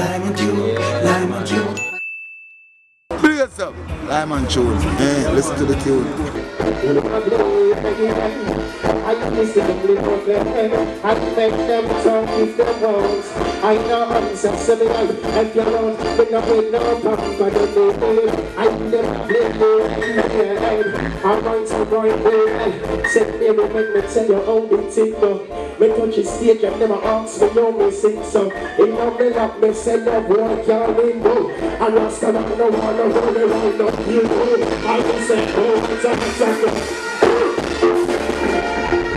Lyman Tune, Lyman Tune. Bring us up. Lyman Tune. Yeah, listen to the tune. I used to believe in them, I make them talk if they want. I know I'm successful, if you don't, but not with no pump, but I never blame you. I'm going to write well. Set me when me tell you how they think though. Me touch the stage and never ask me how me sing so. In my melody, me say no boy can't win though. And I stand up no one to roll around up you know. I will say oh, it's a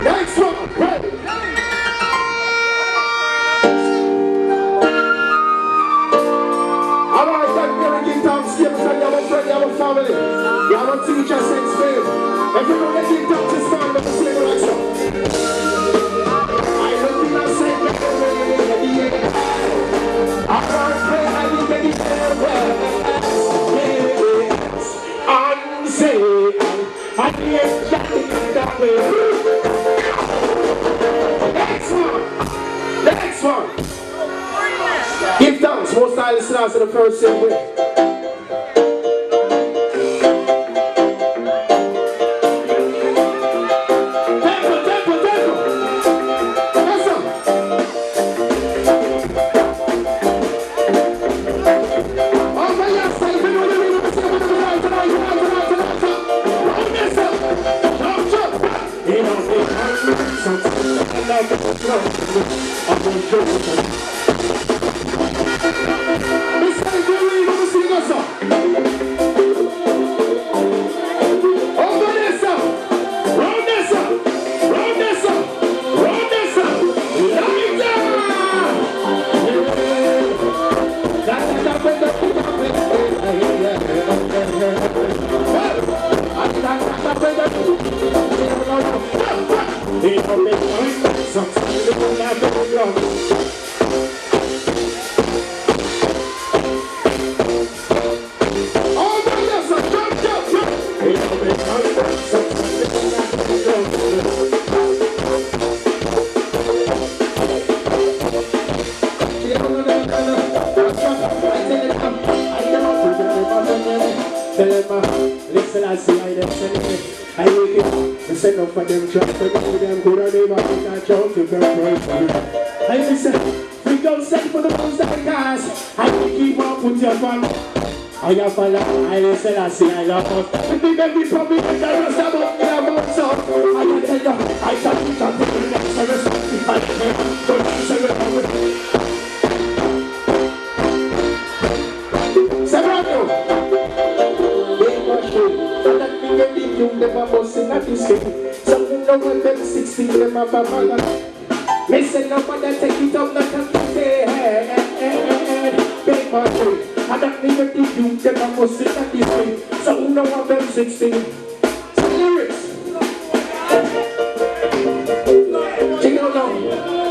next one, ready? Alright, thank you for giving thanks, give us you have a friend, you have a family. You have a teacher since faith. If you don't give thanks this morning, let me say it like so. I don't think I say that already. I can't pray, I didn't get it yes, I'm saying, I can't get it that way. Next one. Give thanks, most highly stars to the first same way. Temple. Yes, sir. Oh, my yes, sir. You know the reason to say tonight. Yes, sir. Jump. You know, something like a flow. I'm going to show you. Listen, I see I them send I wake it. I send up for them trap. I go them good or they might be not joke. You can pray for me. I listen. We don't send for the ones that cast. I will keep up with your fun. I have a lot. I listen, I see I love us. We think that we probably get the rest of us. We have one song. I will tell you. I can't be talking to the next service. I can't go to service. Them a bustin' at this game. Some who know when them 16, them have a bag. Me say nobody take it up, not a big party. I don't need to think you, them a bustin' at this game. Some who know when them 16. Some lyrics. Check it out.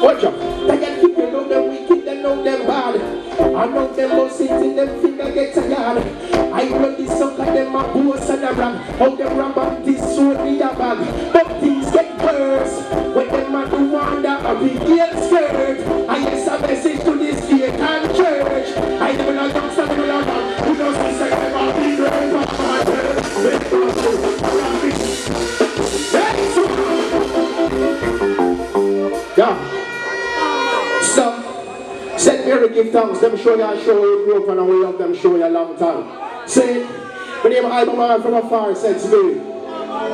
Watch out. They can keep you know them wicked, they know them bad. I know them bustin' till them finger get tired. I know this sucker, them a boss and a rap. How them rap up this sword in a bag. But things get worse when them a do wonder a big skirt. I guess a message to this fake and church. I never know don't stand in a man. Who knows this like them a big girl. Yeah. So, send Mary give thanks. Them show you a show you grew up and we love them show you a long time. Say, my name is Albemarle from afar, says me.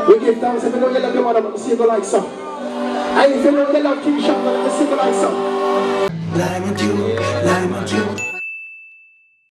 We give thanks if you know you love your mother, but see you like so. And if you know you love King Shango, let me see you like so. Lyman Tune, Lyman Tune.